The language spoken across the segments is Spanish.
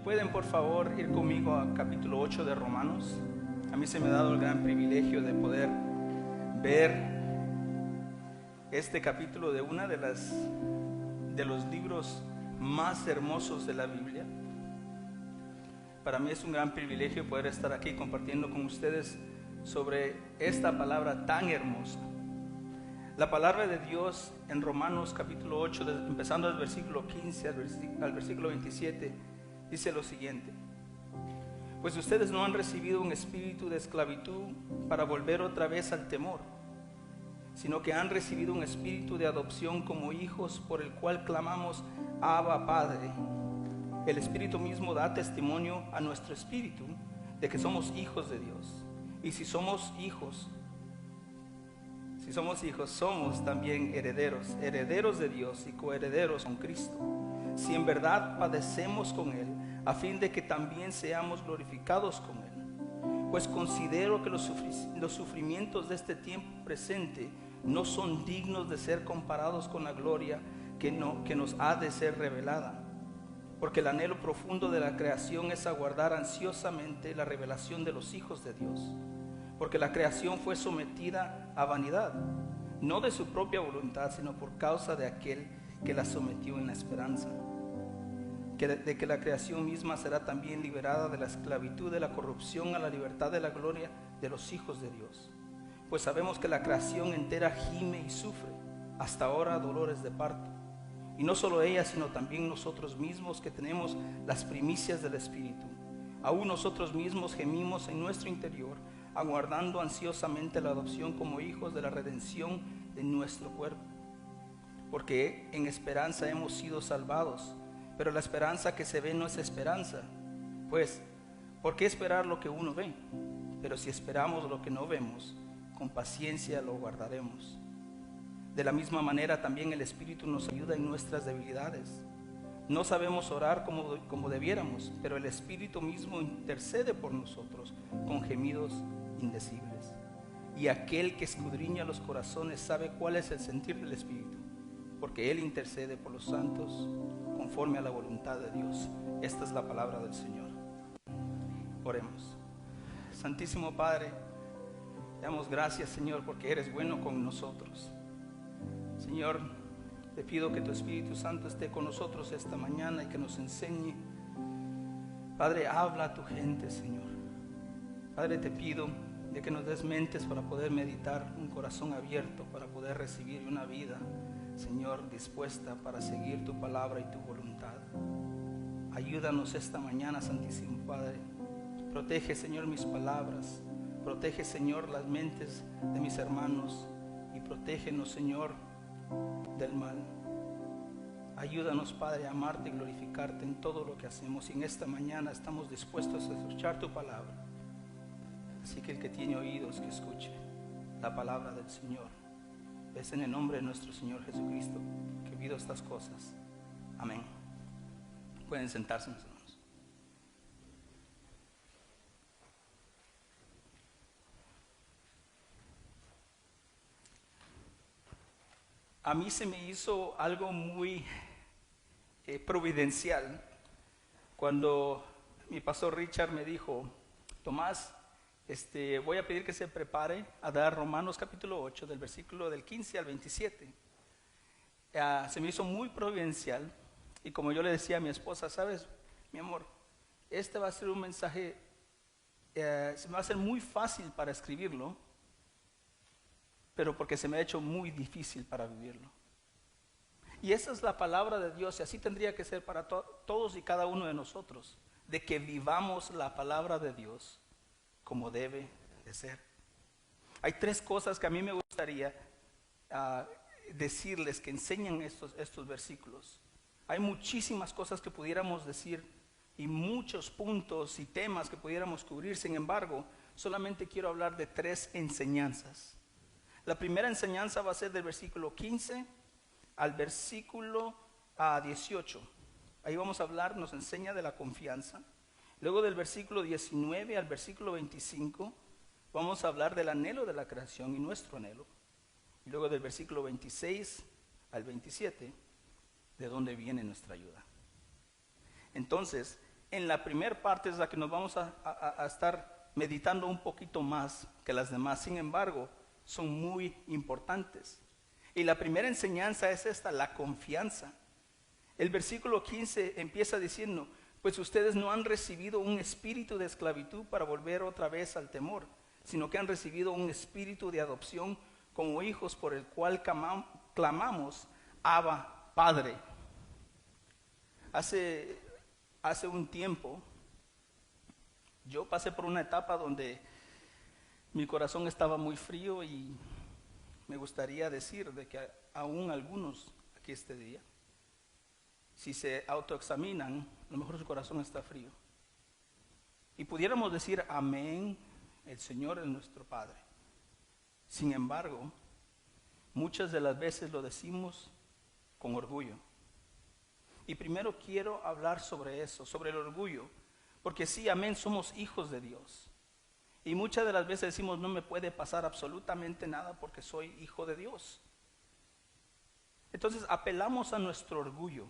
¿Pueden por favor ir conmigo a capítulo 8 de Romanos? A mí se me ha dado el gran privilegio de poder ver este capítulo de una de los libros más hermosos de la Biblia. Para mí es un gran privilegio poder estar aquí compartiendo con ustedes sobre esta palabra tan hermosa. La palabra de Dios en Romanos capítulo 8, empezando del versículo 15 al versículo 27, dice lo siguiente: pues ustedes no han recibido un espíritu de esclavitud para volver otra vez al temor, sino que han recibido un espíritu de adopción como hijos, por el cual clamamos: Abba, Padre. El Espíritu mismo da testimonio a nuestro espíritu de que somos hijos de Dios. Y si somos hijos, somos también herederos, herederos de Dios y coherederos con Cristo, si en verdad padecemos con Él, a fin de que también seamos glorificados con Él. Pues considero que los sufrimientos de este tiempo presente no son dignos de ser comparados con la gloria que nos ha de ser revelada. Porque el anhelo profundo de la creación es aguardar ansiosamente la revelación de los hijos de Dios. Porque la creación fue sometida a vanidad, no de su propia voluntad, sino por causa de aquel que la sometió en la esperanza de que la creación misma será también liberada de la esclavitud de la corrupción a la libertad de la gloria de los hijos de Dios. Pues sabemos que la creación entera gime y sufre hasta ahora dolores de parto. Y no solo ella, sino también nosotros mismos, que tenemos las primicias del Espíritu. Aún nosotros mismos gemimos en nuestro interior, aguardando ansiosamente la adopción como hijos, de la redención de nuestro cuerpo. Porque en esperanza hemos sido salvados. Pero la esperanza que se ve no es esperanza. Pues, ¿por qué esperar lo que uno ve? Pero si esperamos lo que no vemos, con paciencia lo guardaremos. De la misma manera también el Espíritu nos ayuda en nuestras debilidades. No sabemos orar como debiéramos, pero el Espíritu mismo intercede por nosotros con gemidos indecibles. Y aquel que escudriña los corazones sabe cuál es el sentir del Espíritu, porque Él intercede por los santos conforme a la voluntad de Dios. Esta es la palabra del Señor. Oremos. Santísimo Padre, te damos gracias, Señor, porque eres bueno con nosotros. Señor, te pido que tu Espíritu Santo esté con nosotros esta mañana y que nos enseñe. Padre, habla a tu gente, Señor. Padre, te pido de que nos des mentes para poder meditar, un corazón abierto para poder recibir una vida, Señor, dispuesta para seguir tu palabra y tu voluntad. Ayúdanos esta mañana, Santísimo Padre. Protege, Señor, mis palabras. Protege, Señor, las mentes de mis hermanos. Y protégenos, Señor, del mal. Ayúdanos, Padre, a amarte y glorificarte en todo lo que hacemos. Y en esta mañana estamos dispuestos a escuchar tu palabra. Así que el que tiene oídos, que escuche la palabra del Señor. Es en el nombre de nuestro Señor Jesucristo que pido estas cosas. Amén. Pueden sentarse, mis hermanos. A mí se me hizo algo muy providencial cuando mi pastor Richard me dijo: Tomás, voy a pedir que se prepare a dar Romanos capítulo 8 del versículo del 15 al 27. Se me hizo muy providencial, y como yo le decía a mi esposa: sabes, mi amor, este va a ser un mensaje, se me va a hacer muy fácil para escribirlo, pero porque se me ha hecho muy difícil para vivirlo. Y esa es la palabra de Dios, y así tendría que ser para todos y cada uno de nosotros, de que vivamos la palabra de Dios como debe de ser. Hay tres cosas que a mí me gustaría decirles que enseñan estos versículos. Hay muchísimas cosas que pudiéramos decir y muchos puntos y temas que pudiéramos cubrir. Sin embargo, solamente quiero hablar de tres enseñanzas. La primera enseñanza va a ser del versículo 15 al versículo 18. Ahí vamos a hablar, nos enseña de la confianza. Luego del versículo 19 al versículo 25 vamos a hablar del anhelo de la creación y nuestro anhelo. Y luego del versículo 26 al 27, de dónde viene nuestra ayuda. Entonces, en la primera parte es la que nos vamos a estar meditando un poquito más que las demás. Sin embargo, son muy importantes. Y la primera enseñanza es esta, la confianza. El versículo 15 empieza diciendo, pues ustedes no han recibido un espíritu de esclavitud para volver otra vez al temor, sino que han recibido un espíritu de adopción como hijos por el cual clamamos, Abba, Padre. Hace un tiempo, yo pasé por una etapa donde mi corazón estaba muy frío y me gustaría decir de que aún algunos aquí este día, si se autoexaminan, a lo mejor su corazón está frío. Y pudiéramos decir amén, el Señor es nuestro Padre. Sin embargo, muchas de las veces lo decimos con orgullo. Y primero quiero hablar sobre eso, sobre el orgullo. Porque sí, amén, somos hijos de Dios. Y muchas de las veces decimos, no me puede pasar absolutamente nada porque soy hijo de Dios. Entonces apelamos a nuestro orgullo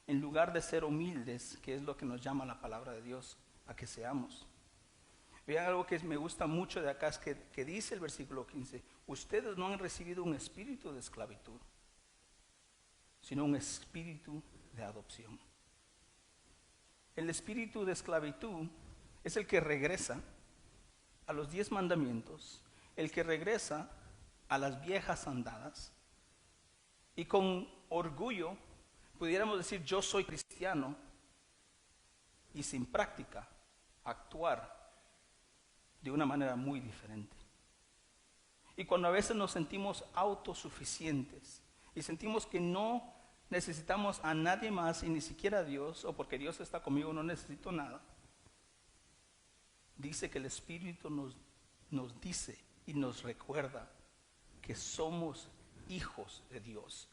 en lugar de ser humildes, que es lo que nos llama la palabra de Dios a que seamos. Vean algo que me gusta mucho de acá, es que dice el versículo 15, ustedes no han recibido un espíritu de esclavitud, sino un espíritu de adopción. El espíritu de esclavitud es el que regresa a los 10 mandamientos, el que regresa a las viejas andadas, y con orgullo pudiéramos decir yo soy cristiano, y sin práctica actuar de una manera muy diferente. Y cuando a veces nos sentimos autosuficientes y sentimos que no necesitamos a nadie más y ni siquiera a Dios, o porque Dios está conmigo no necesito nada, dice que el Espíritu nos dice y nos recuerda que somos hijos de Dios.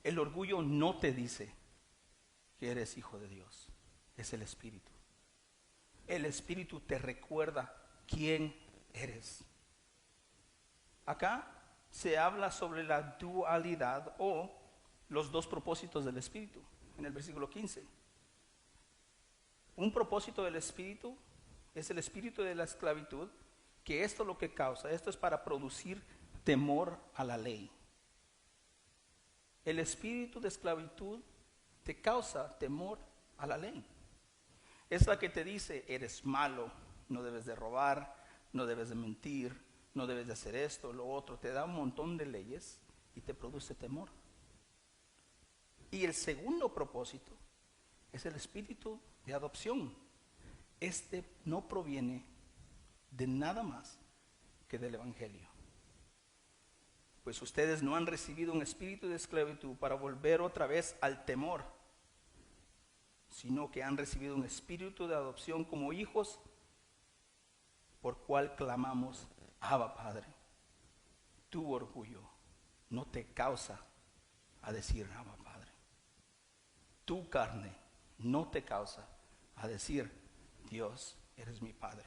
El orgullo no te dice que eres hijo de Dios, es el Espíritu. El Espíritu te recuerda quién eres. Acá se habla sobre la dualidad o los dos propósitos del Espíritu, en el versículo 15. Un propósito del Espíritu es el espíritu de la esclavitud, que esto lo que causa, esto es para producir temor a la ley. El espíritu de esclavitud te causa temor a la ley. Es la que te dice, eres malo, no debes de robar, no debes de mentir, no debes de hacer esto, lo otro. Te da un montón de leyes y te produce temor. Y el segundo propósito es el espíritu de adopción. Este no proviene de nada más que del Evangelio. Pues ustedes no han recibido un espíritu de esclavitud para volver otra vez al temor, sino que han recibido un espíritu de adopción como hijos, por cual clamamos, Abba, Padre. Tu orgullo no te causa a decir Abba, Padre. Tu carne no te causa a decir, Dios, eres mi Padre,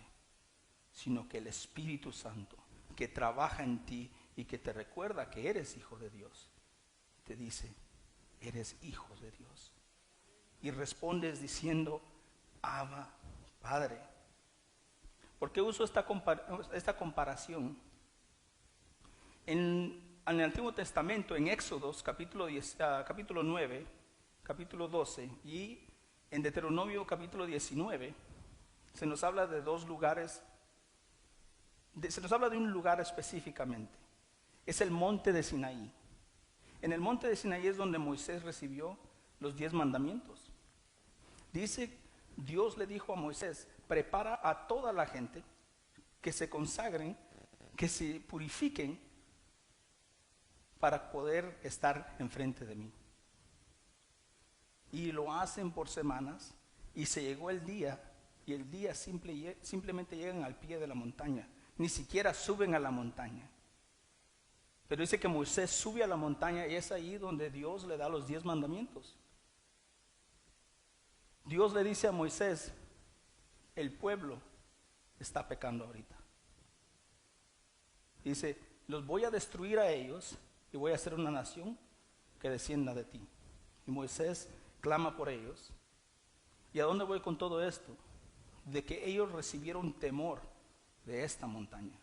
sino que el Espíritu Santo que trabaja en ti y que te recuerda que eres hijo de Dios, te dice, eres hijo de Dios. Y respondes diciendo, Abba, Padre. ¿Por qué uso esta comparación? En el Antiguo Testamento, en Éxodos, capítulo 9, capítulo 12, y en Deuteronomio, capítulo 19, se nos habla de dos lugares, se nos habla de un lugar específicamente. Es el monte de Sinaí. En el monte de Sinaí es donde Moisés recibió los 10 mandamientos. Dice, Dios le dijo a Moisés, prepara a toda la gente que se consagren, que se purifiquen para poder estar enfrente de mí. Y lo hacen por semanas y se llegó el día, y el día simplemente llegan al pie de la montaña, ni siquiera suben a la montaña. Pero dice que Moisés sube a la montaña y es ahí donde Dios le da los 10 mandamientos. Dios le dice a Moisés, el pueblo está pecando ahorita. Dice, los voy a destruir a ellos y voy a hacer una nación que descienda de ti. Y Moisés clama por ellos. ¿Y a dónde voy con todo esto? De que ellos recibieron temor de esta montaña.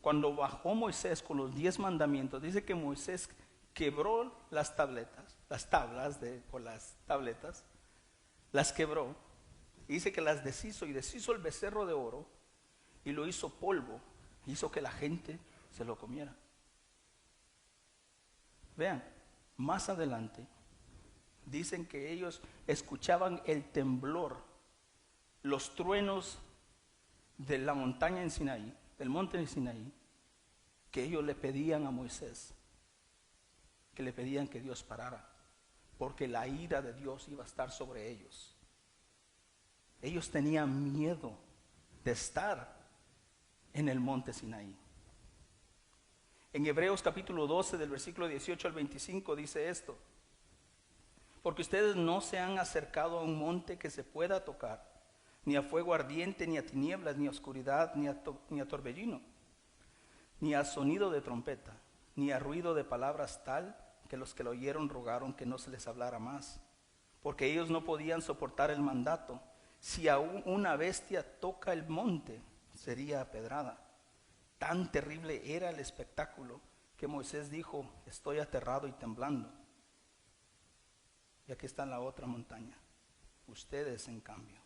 Cuando bajó Moisés con los 10 mandamientos, dice que Moisés quebró las tabletas, con las tabletas, las quebró, y dice que las deshizo y deshizo el becerro de oro y lo hizo polvo, hizo que la gente se lo comiera. Vean, más adelante dicen que ellos escuchaban el temblor, los truenos de la montaña en Sinaí, del monte de Sinaí, que ellos le pedían a Moisés, que le pedían que Dios parara, porque la ira de Dios iba a estar sobre ellos. Ellos tenían miedo de estar en el monte Sinaí. En Hebreos capítulo 12 del versículo 18 al 25 dice esto: porque ustedes no se han acercado a un monte que se pueda tocar, ni a fuego ardiente, ni a tinieblas, ni a oscuridad, ni a torbellino, ni a sonido de trompeta, ni a ruido de palabras tal que los que lo oyeron rogaron que no se les hablara más, porque ellos no podían soportar el mandato. Si aún una bestia toca el monte, sería apedrada. Tan terrible era el espectáculo que Moisés dijo: estoy aterrado y temblando. Y aquí está la otra montaña. Ustedes, en cambio,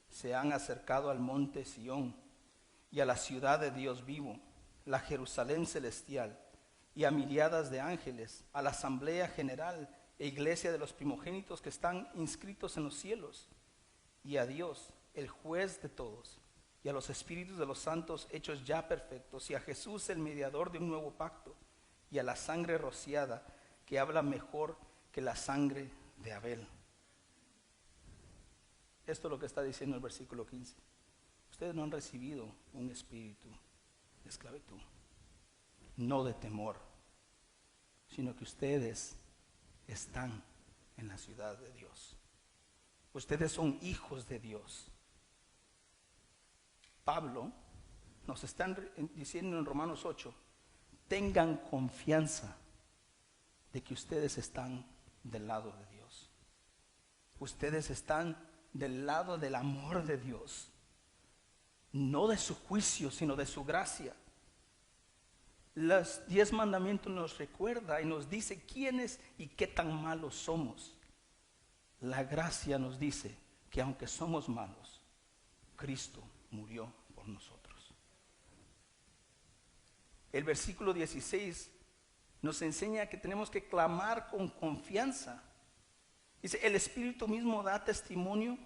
se han acercado al monte Sión y a la ciudad de Dios vivo, la Jerusalén celestial, y a miriadas de ángeles, a la asamblea general e iglesia de los primogénitos que están inscritos en los cielos, y a Dios, el juez de todos, y a los espíritus de los santos hechos ya perfectos, y a Jesús, el mediador de un nuevo pacto, y a la sangre rociada, que habla mejor que la sangre de Abel. Esto es lo que está diciendo el versículo 15. Ustedes no han recibido un espíritu de esclavitud, no de temor, sino que ustedes están en la ciudad de Dios. Ustedes son hijos de Dios. Pablo nos está diciendo en Romanos 8: tengan confianza de que ustedes están del lado de Dios. Ustedes están del lado del amor de Dios, no de su juicio, sino de su gracia. Los 10 mandamientos nos recuerda y nos dice quiénes y qué tan malos somos. La gracia nos dice que aunque somos malos, Cristo murió por nosotros. El versículo 16 nos enseña que tenemos que clamar con confianza. Dice: el Espíritu mismo da testimonio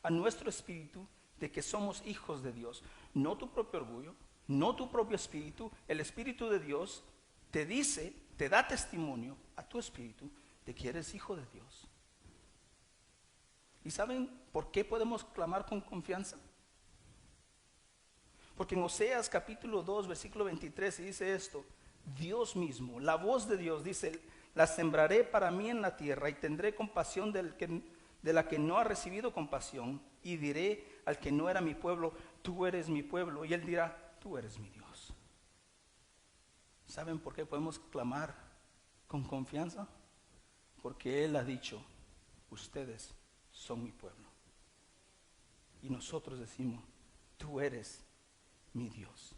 a nuestro espíritu de que somos hijos de Dios. No tu propio orgullo, no tu propio espíritu. El Espíritu de Dios te dice, te da testimonio a tu espíritu de que eres hijo de Dios. ¿Y saben por qué podemos clamar con confianza? Porque en Oseas capítulo 2 versículo 23 dice esto: Dios mismo, la voz de Dios dice: la sembraré para mí en la tierra y tendré compasión de la que no ha recibido compasión, y diré al que no era mi pueblo: tú eres mi pueblo, y él dirá: tú eres mi Dios. ¿Saben por qué podemos clamar con confianza? Porque Él ha dicho: ustedes son mi pueblo. Y nosotros decimos: tú eres mi Dios.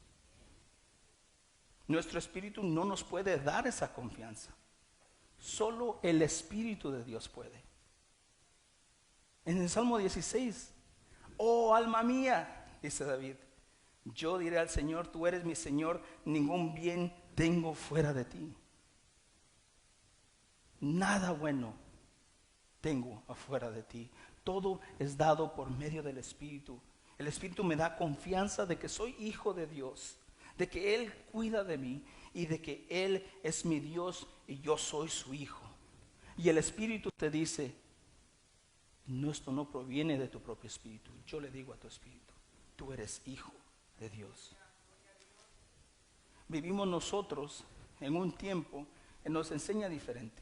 Nuestro espíritu no nos puede dar esa confianza. Solo el Espíritu de Dios puede. En el Salmo 16: oh alma mía, dice David, yo diré al Señor: tú eres mi Señor, ningún bien tengo fuera de ti. Nada bueno tengo afuera de ti. Todo es dado por medio del Espíritu. El Espíritu me da confianza de que soy hijo de Dios, de que Él cuida de mí y de que Él es mi Dios y yo soy su hijo. Y el Espíritu te dice: no, esto no proviene de tu propio espíritu. Yo le digo a tu espíritu: tú eres hijo de Dios. Vivimos nosotros en un tiempo que nos enseña diferente.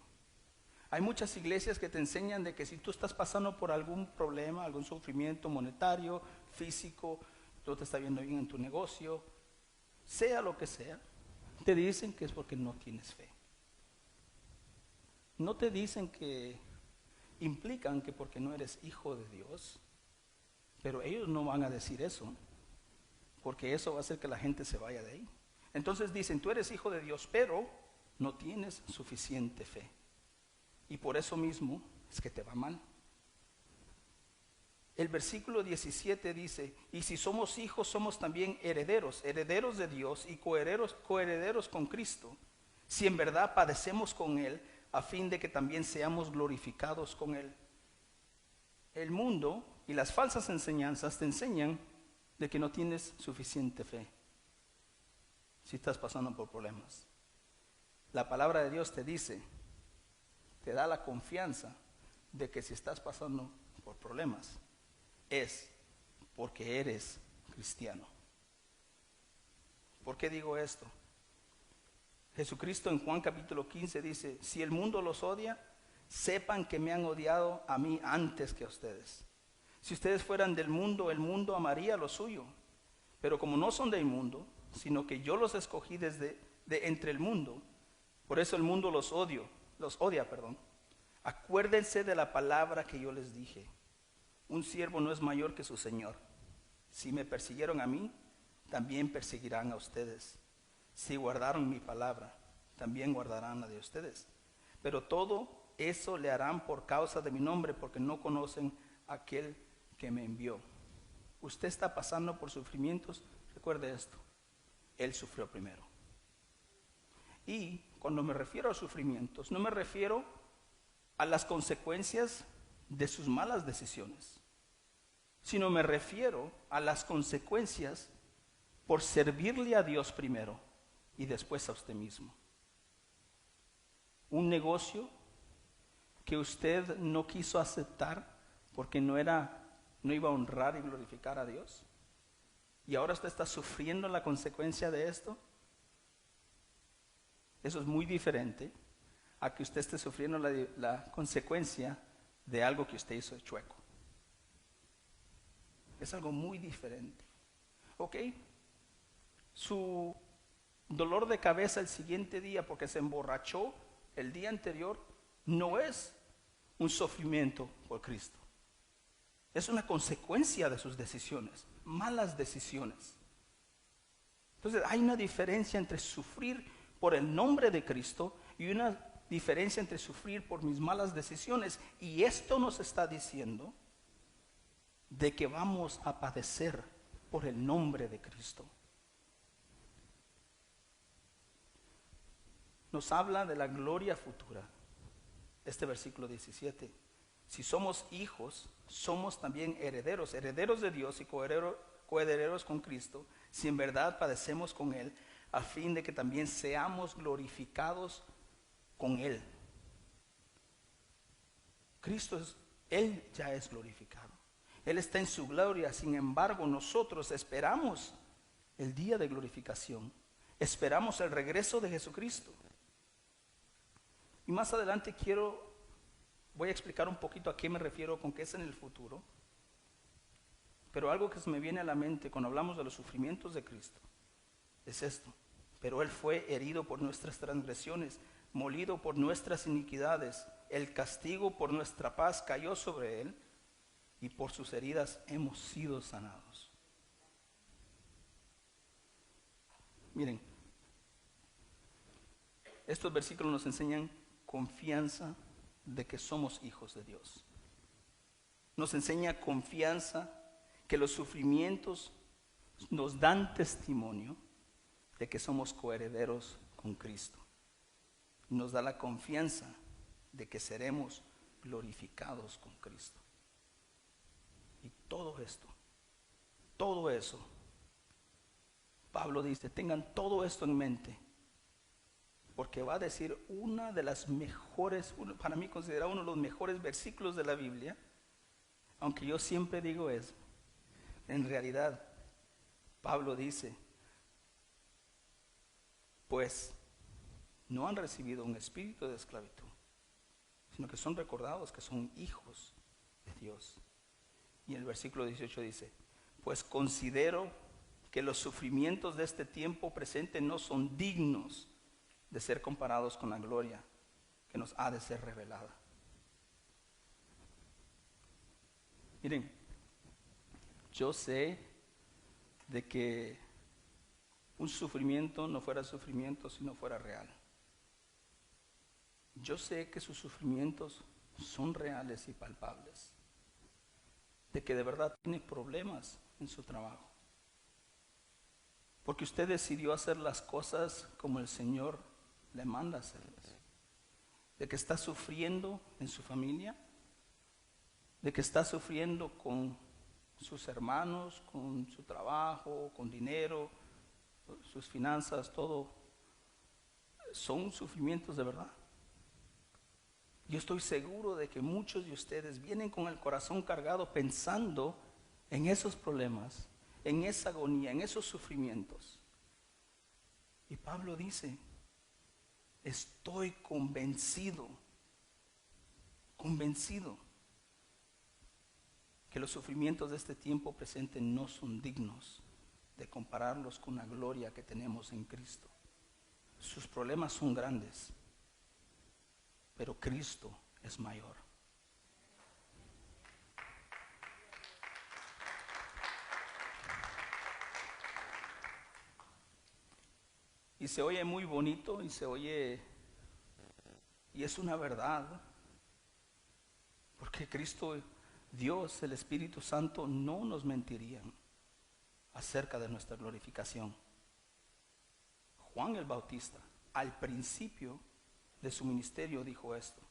Hay muchas iglesias que te enseñan de que si tú estás pasando por algún problema, algún sufrimiento monetario, físico, tú te estás viendo bien en tu negocio, sea lo que sea, te dicen que es porque no tienes fe. No te dicen que implican que porque no eres hijo de Dios, pero ellos no van a decir eso, porque eso va a hacer que la gente se vaya de ahí. Entonces dicen, tú eres hijo de Dios, pero no tienes suficiente fe. Y por eso mismo es que te va mal. El versículo 17 dice, y si somos hijos, somos también herederos, herederos de Dios y coherederos con Cristo, si en verdad padecemos con Él, a fin de que también seamos glorificados con Él. El mundo y las falsas enseñanzas te enseñan de que no tienes suficiente fe si estás pasando por problemas. La palabra de Dios te dice, te da la confianza de que si estás pasando por problemas, es porque eres cristiano. ¿Por qué digo esto? Jesucristo en Juan capítulo 15 dice, si el mundo los odia, sepan que me han odiado a mí antes que a ustedes. Si ustedes fueran del mundo, el mundo amaría lo suyo. Pero como no son del mundo, sino que yo los escogí de entre el mundo, por eso el mundo los odia. Acuérdense de la palabra que yo les dije. Un siervo no es mayor que su señor. Si me persiguieron a mí, también perseguirán a ustedes. Si guardaron mi palabra, también guardarán la de ustedes. Pero todo eso le harán por causa de mi nombre, porque no conocen a aquel que me envió. Usted está pasando por sufrimientos, recuerde esto, Él sufrió primero. Y cuando me refiero a sufrimientos, no me refiero a las consecuencias de sus malas decisiones, sino me refiero a las consecuencias por servirle a Dios primero y después a usted mismo. Un negocio que usted no quiso aceptar porque no iba a honrar y glorificar a Dios, y ahora usted está sufriendo la consecuencia de esto. Eso es muy diferente a que usted esté sufriendo la consecuencia de algo que usted hizo de chueco. Es algo muy diferente. ¿Ok? Su dolor de cabeza el siguiente día porque se emborrachó el día anterior no es un sufrimiento por Cristo. Es una consecuencia de sus decisiones, malas decisiones. Entonces hay una diferencia entre sufrir por el nombre de Cristo y una diferencia entre sufrir por mis malas decisiones. Y esto nos está diciendo de que vamos a padecer por el nombre de Cristo. Nos habla de la gloria futura. Este versículo 17. Si somos hijos, somos también herederos, herederos de Dios y coherederos con Cristo, si en verdad padecemos con Él, a fin de que también seamos glorificados con Él. Cristo Él ya es glorificado. Él está en su gloria, sin embargo nosotros esperamos el día de glorificación. Esperamos el regreso de Jesucristo. Y más adelante voy a explicar un poquito a qué me refiero con que es en el futuro. Pero algo que se me viene a la mente cuando hablamos de los sufrimientos de Cristo es esto. Pero Él fue herido por nuestras transgresiones, molido por nuestras iniquidades. El castigo por nuestra paz cayó sobre Él, y por sus heridas hemos sido sanados. Miren, estos versículos nos enseñan confianza de que somos hijos de Dios. Nos enseña confianza que los sufrimientos nos dan testimonio de que somos coherederos con Cristo. Nos da la confianza de que seremos glorificados con Cristo. Y todo eso, Pablo dice, tengan todo esto en mente, porque va a decir una de las mejores, para mí considerado uno de los mejores versículos de la Biblia, aunque yo siempre digo eso. En realidad, Pablo dice, pues no han recibido un espíritu de esclavitud, sino que son recordados que son hijos de Dios. Y el versículo 18 dice, pues considero que los sufrimientos de este tiempo presente no son dignos de ser comparados con la gloria que nos ha de ser revelada. Miren, yo sé de que un sufrimiento no fuera sufrimiento si no fuera real. Yo sé que sus sufrimientos son reales y palpables, de que de verdad tiene problemas en su trabajo, porque usted decidió hacer las cosas como el Señor le manda hacerlas, de que está sufriendo en su familia, de que está sufriendo con sus hermanos, con su trabajo, con dinero, sus finanzas, todo, son sufrimientos de verdad. Yo estoy seguro de que muchos de ustedes vienen con el corazón cargado pensando en esos problemas, en esa agonía, en esos sufrimientos. Y Pablo dice, estoy convencido que los sufrimientos de este tiempo presente no son dignos de compararlos con la gloria que tenemos en Cristo. Sus problemas son grandes, pero Cristo es mayor. Y se oye muy bonito y es una verdad, porque Cristo, Dios, el Espíritu Santo, no nos mentirían acerca de nuestra glorificación. Juan el Bautista, al principio de su ministerio, dijo esto: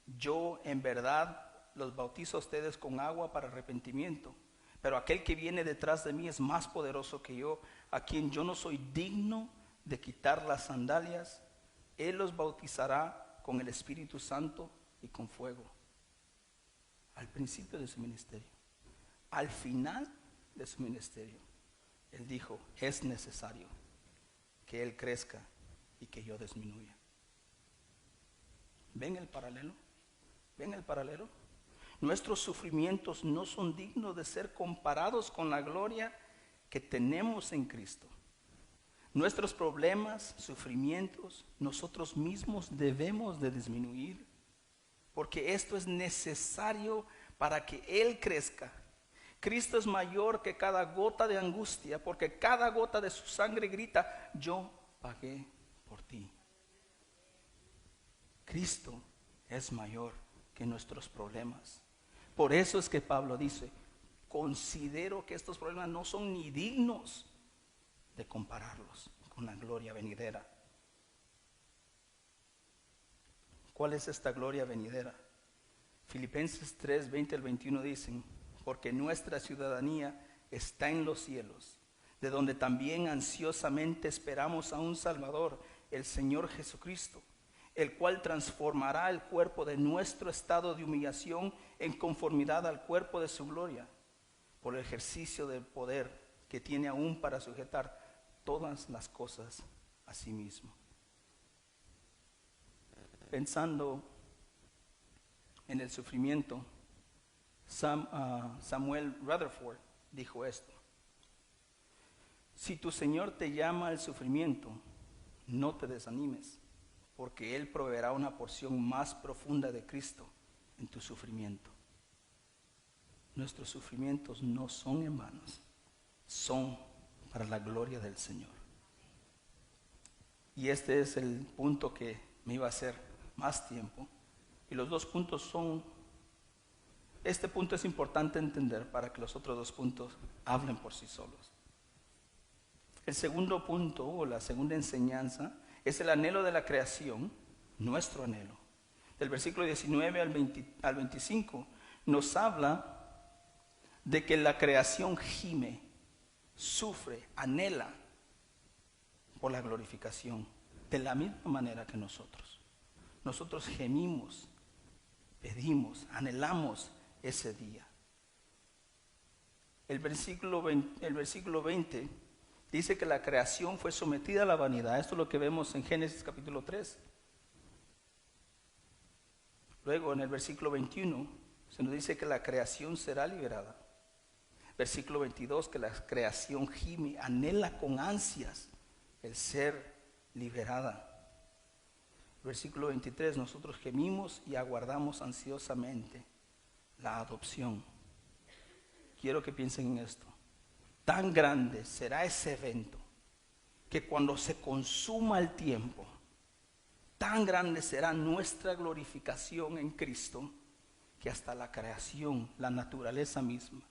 yo en verdad los bautizo a ustedes con agua para arrepentimiento, pero aquel que viene detrás de mí es más poderoso que yo, a quien yo no soy digno de quitar las sandalias. Él los bautizará con el Espíritu Santo y con fuego. Al principio de su ministerio. Al final de su ministerio, Él dijo, es necesario que Él crezca y que yo disminuya. ¿Ven el paralelo? ¿Ven el paralelo? Nuestros sufrimientos no son dignos de ser comparados con la gloria que tenemos en Cristo. Nuestros problemas, sufrimientos, nosotros mismos debemos de disminuir, porque esto es necesario para que Él crezca. Cristo es mayor que cada gota de angustia, porque cada gota de su sangre grita, yo pagué por ti. Cristo es mayor que nuestros problemas. Por eso es que Pablo dice, considero que estos problemas no son ni dignos de compararlos con la gloria venidera. ¿Cuál es esta gloria venidera? Filipenses 3, 20 al 21 dicen, porque nuestra ciudadanía está en los cielos, de donde también ansiosamente esperamos a un Salvador, el Señor Jesucristo, el cual transformará el cuerpo de nuestro estado de humillación en conformidad al cuerpo de su gloria, por el ejercicio del poder que tiene aún para sujetar todas las cosas a sí mismo. Pensando en el sufrimiento, Samuel Rutherford dijo esto: si tu Señor te llama al sufrimiento, no te desanimes, porque Él proveerá una porción más profunda de Cristo en tu sufrimiento. Nuestros sufrimientos no son en vano, son para la gloria del Señor. Y este es el punto que me iba a hacer más tiempo. Y los dos puntos son, este punto es importante entender para que los otros dos puntos hablen por sí solos. El segundo punto, o la segunda enseñanza, es el anhelo de la creación, nuestro anhelo. Del versículo 19 al 25 nos habla de que la creación gime, sufre, anhela por la glorificación, de la misma manera que nosotros. Nosotros gemimos, pedimos, anhelamos ese día. El versículo 20 dice que la creación fue sometida a la vanidad. Esto es lo que vemos en Génesis capítulo 3. Luego en el versículo 21 se nos dice que la creación será liberada. Versículo 22, que la creación gime, anhela con ansias el ser liberada. Versículo 23, nosotros gemimos y aguardamos ansiosamente la adopción. Quiero que piensen en esto. Tan grande será ese evento que cuando se consuma el tiempo, tan grande será nuestra glorificación en Cristo, que hasta la creación, la naturaleza misma,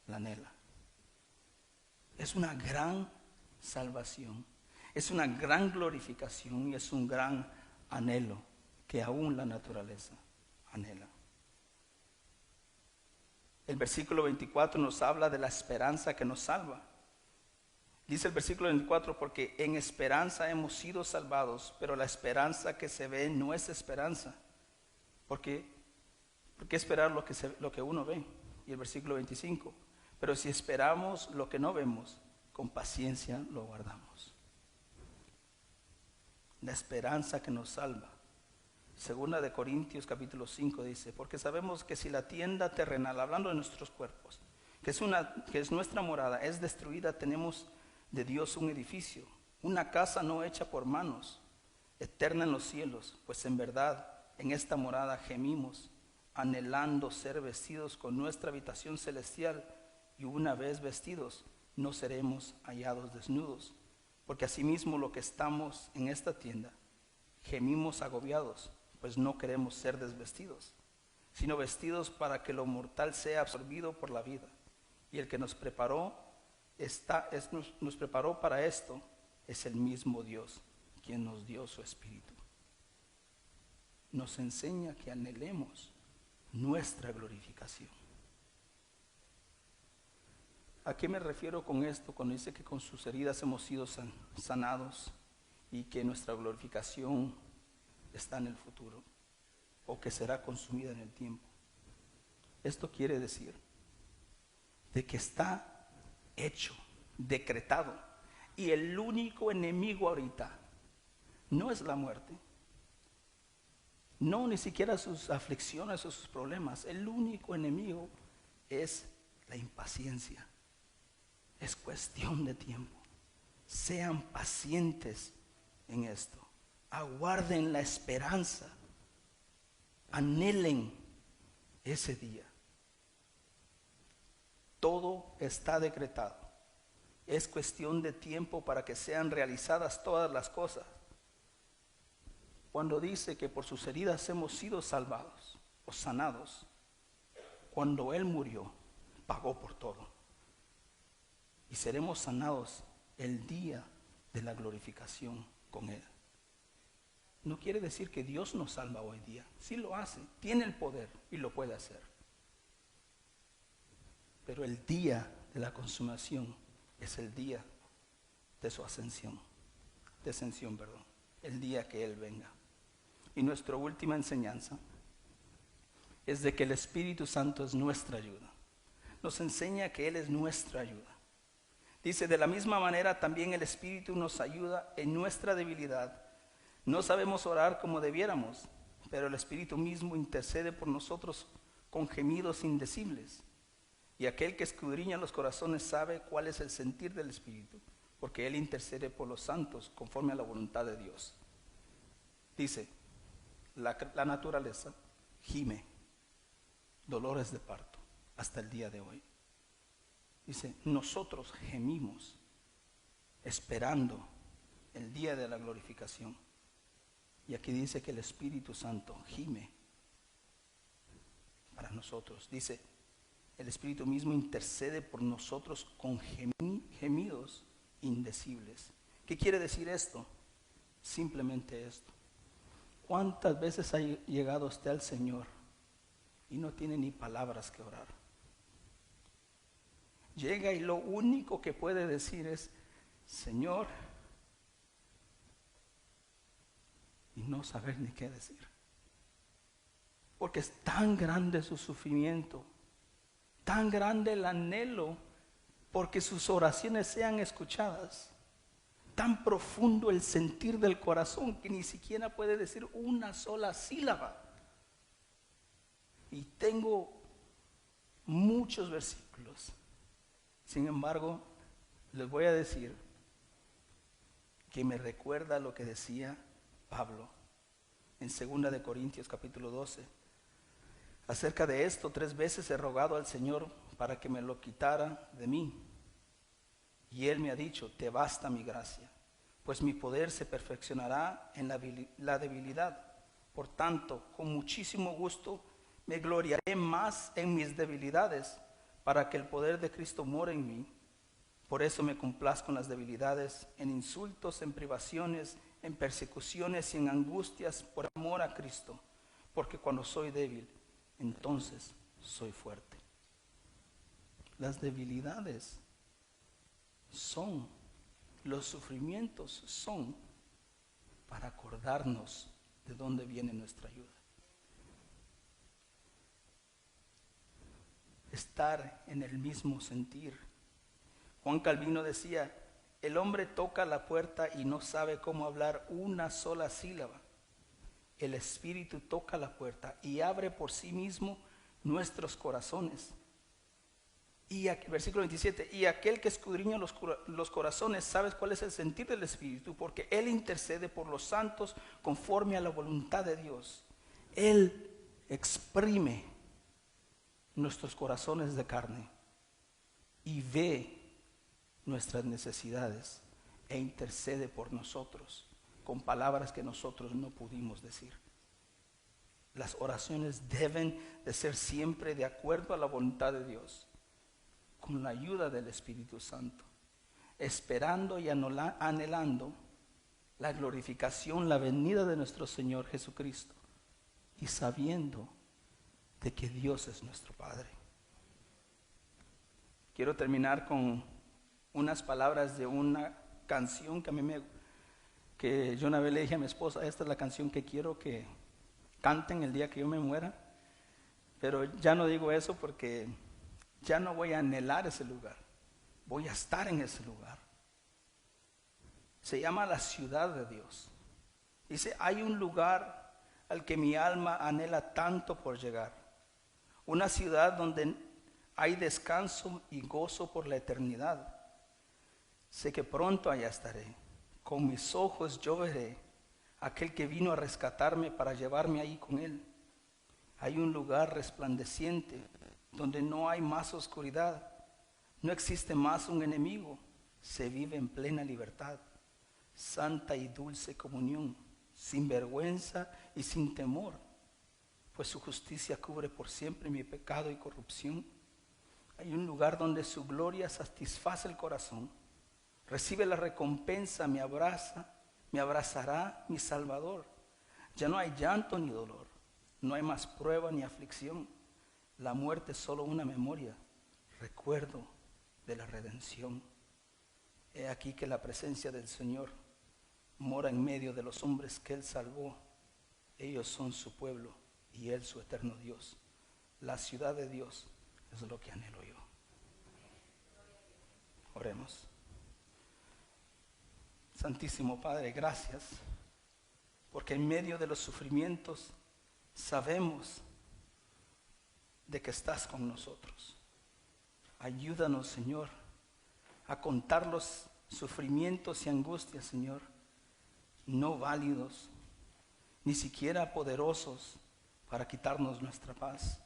la anhela. Es una gran salvación, es una gran glorificación y es un gran anhelo que aún la naturaleza anhela. El versículo 24 nos habla de la esperanza que nos salva. Dice el versículo 24, porque en esperanza hemos sido salvados, pero la esperanza que se ve no es esperanza. ¿Por qué esperar lo que uno ve? Y el versículo 25, pero si esperamos lo que no vemos, con paciencia lo guardamos. La esperanza que nos salva. Segunda de Corintios capítulo 5 dice, porque sabemos que si la tienda terrenal, hablando de nuestros cuerpos, que es nuestra morada, es destruida, tenemos de Dios un edificio, una casa no hecha por manos, eterna en los cielos, pues en verdad en esta morada gemimos, anhelando ser vestidos con nuestra habitación celestial, y una vez vestidos no seremos hallados desnudos, porque asimismo lo que estamos en esta tienda, gemimos agobiados, pues no queremos ser desvestidos, sino vestidos para que lo mortal sea absorbido por la vida. Y el que nos preparó para esto es el mismo Dios, quien nos dio su Espíritu. Nos enseña que anhelemos nuestra glorificación. ¿A qué me refiero con esto? Cuando dice que con sus heridas hemos sido sanados y que nuestra glorificación está en el futuro o que será consumida en el tiempo. Esto quiere decir de que está hecho, decretado, y el único enemigo ahorita no es la muerte, no ni siquiera sus aflicciones o sus problemas. El único enemigo es la impaciencia. Es cuestión de tiempo. Sean pacientes en esto. Aguarden la esperanza. Anhelen ese día. Todo está decretado. Es cuestión de tiempo para que sean realizadas todas las cosas. Cuando dice que por sus heridas hemos sido salvados o sanados, cuando Él murió, pagó por todo. Y seremos sanados el día de la glorificación con Él. No quiere decir que Dios nos salva hoy día. Sí lo hace, tiene el poder y lo puede hacer. Pero el día de la consumación es el día de su ascensión, el día que Él venga. Y nuestra última enseñanza es de que el Espíritu Santo es nuestra ayuda. Nos enseña que Él es nuestra ayuda. Dice, de la misma manera también el Espíritu nos ayuda en nuestra debilidad. No sabemos orar como debiéramos, pero el Espíritu mismo intercede por nosotros con gemidos indecibles. Y aquel que escudriña los corazones sabe cuál es el sentir del Espíritu, porque Él intercede por los santos conforme a la voluntad de Dios. Dice, la naturaleza gime, dolores de parto, hasta el día de hoy. Dice, nosotros gemimos, esperando el día de la glorificación. Y aquí dice que el Espíritu Santo gime para nosotros. Dice, el Espíritu mismo intercede por nosotros con gemidos indecibles. ¿Qué quiere decir esto? Simplemente esto. ¿Cuántas veces ha llegado usted al Señor y no tiene ni palabras que orar? Llega y lo único que puede decir es, Señor, y no saber ni qué decir. Porque es tan grande su sufrimiento, tan grande el anhelo porque sus oraciones sean escuchadas, tan profundo el sentir del corazón que ni siquiera puede decir una sola sílaba. Y tengo muchos versículos. Sin embargo, les voy a decir que me recuerda lo que decía Pablo en 2 de Corintios capítulo 12. Acerca de esto, 3 veces he rogado al Señor para que me lo quitara de mí. Y Él me ha dicho, te basta mi gracia, pues mi poder se perfeccionará en la debilidad. Por tanto, con muchísimo gusto me gloriaré más en mis debilidades, para que el poder de Cristo more en mí. Por eso me complazco en las debilidades, en insultos, en privaciones, en persecuciones y en angustias por amor a Cristo. Porque cuando soy débil, entonces soy fuerte. Las debilidades son, los sufrimientos son para acordarnos de dónde viene nuestra ayuda. Estar en el mismo sentir. Juan Calvino decía, el hombre toca la puerta y no sabe cómo hablar una sola sílaba. El Espíritu toca la puerta y abre por sí mismo nuestros corazones. Y versículo 27, y aquel que escudriña los corazones, ¿sabes cuál es el sentir del Espíritu? Porque Él intercede por los santos conforme a la voluntad de Dios. Él exprime nuestros corazones de carne y ve nuestras necesidades e intercede por nosotros con palabras que nosotros no pudimos decir. Las oraciones deben de ser siempre de acuerdo a la voluntad de Dios, con la ayuda del Espíritu Santo, esperando y anhelando la glorificación, la venida de nuestro Señor Jesucristo, y sabiendo de que Dios es nuestro Padre. Quiero terminar con unas palabras de una canción que yo una vez le dije a mi esposa, esta es la canción que quiero que canten el día que yo me muera, pero ya no digo eso porque ya no voy a anhelar ese lugar, voy a estar en ese lugar. Se llama la ciudad de Dios. Dice, hay un lugar al que mi alma anhela tanto por llegar, una ciudad donde hay descanso y gozo por la eternidad. Sé que pronto allá estaré, con mis ojos yo veré aquel que vino a rescatarme para llevarme ahí con él. Hay un lugar resplandeciente donde no hay más oscuridad, no existe más un enemigo, se vive en plena libertad, santa y dulce comunión, sin vergüenza y sin temor, pues su justicia cubre por siempre mi pecado y corrupción. Hay un lugar donde su gloria satisface el corazón, recibe la recompensa, me abrazará mi Salvador. Ya no hay llanto ni dolor, no hay más prueba ni aflicción. La muerte es solo una memoria, recuerdo de la redención. He aquí que la presencia del Señor mora en medio de los hombres que Él salvó. Ellos son su pueblo y Él su eterno Dios. La ciudad de Dios es lo que anhelo yo. Oremos. Santísimo Padre, gracias, porque en medio de los sufrimientos sabemos de que estás con nosotros. Ayúdanos, Señor, a contar los sufrimientos y angustias, Señor, no válidos, ni siquiera poderosos para quitarnos nuestra paz.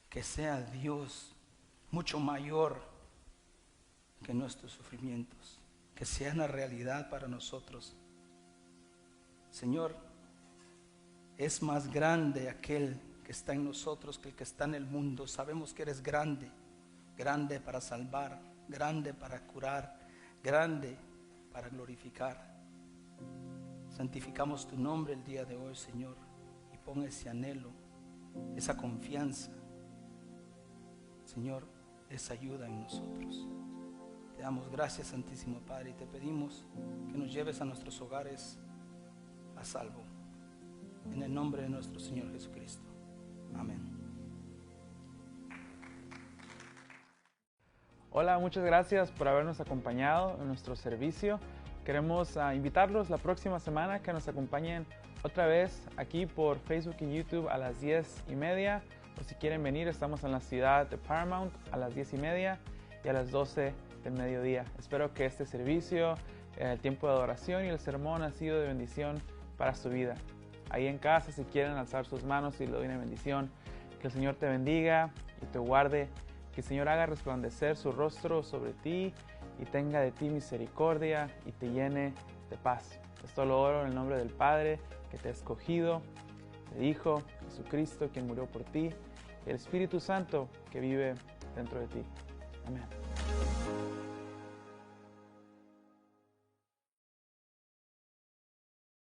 Que sea Dios mucho mayor que nuestros sufrimientos, que sea una realidad para nosotros. Señor, es más grande aquel que está en nosotros que el que está en el mundo. Sabemos que eres grande, grande para salvar, grande para curar, grande para glorificar. Santificamos tu nombre el día de hoy, Señor, y pon ese anhelo, esa confianza, Señor, esa ayuda en nosotros. Te damos gracias, Santísimo Padre, y te pedimos que nos lleves a nuestros hogares a salvo. En el nombre de nuestro Señor Jesucristo. Amén. Hola, muchas gracias por habernos acompañado en nuestro servicio. Queremos invitarlos la próxima semana que nos acompañen otra vez aquí por Facebook y YouTube a las 10:30. O si quieren venir, estamos en la ciudad de Paramount a las 10:30 y a las 12 del mediodía. Espero que este servicio, el tiempo de adoración y el sermón ha sido de bendición para su vida. Ahí en casa, si quieren alzar sus manos y le doy una bendición, Que el Señor te bendiga y te guarde. Que el Señor haga resplandecer su rostro sobre ti y tenga de ti misericordia y te llene de paz. Esto lo oro en el nombre del Padre, que te ha escogido, del Hijo, Jesucristo, quien murió por ti, y el Espíritu Santo, que vive dentro de ti. Amén.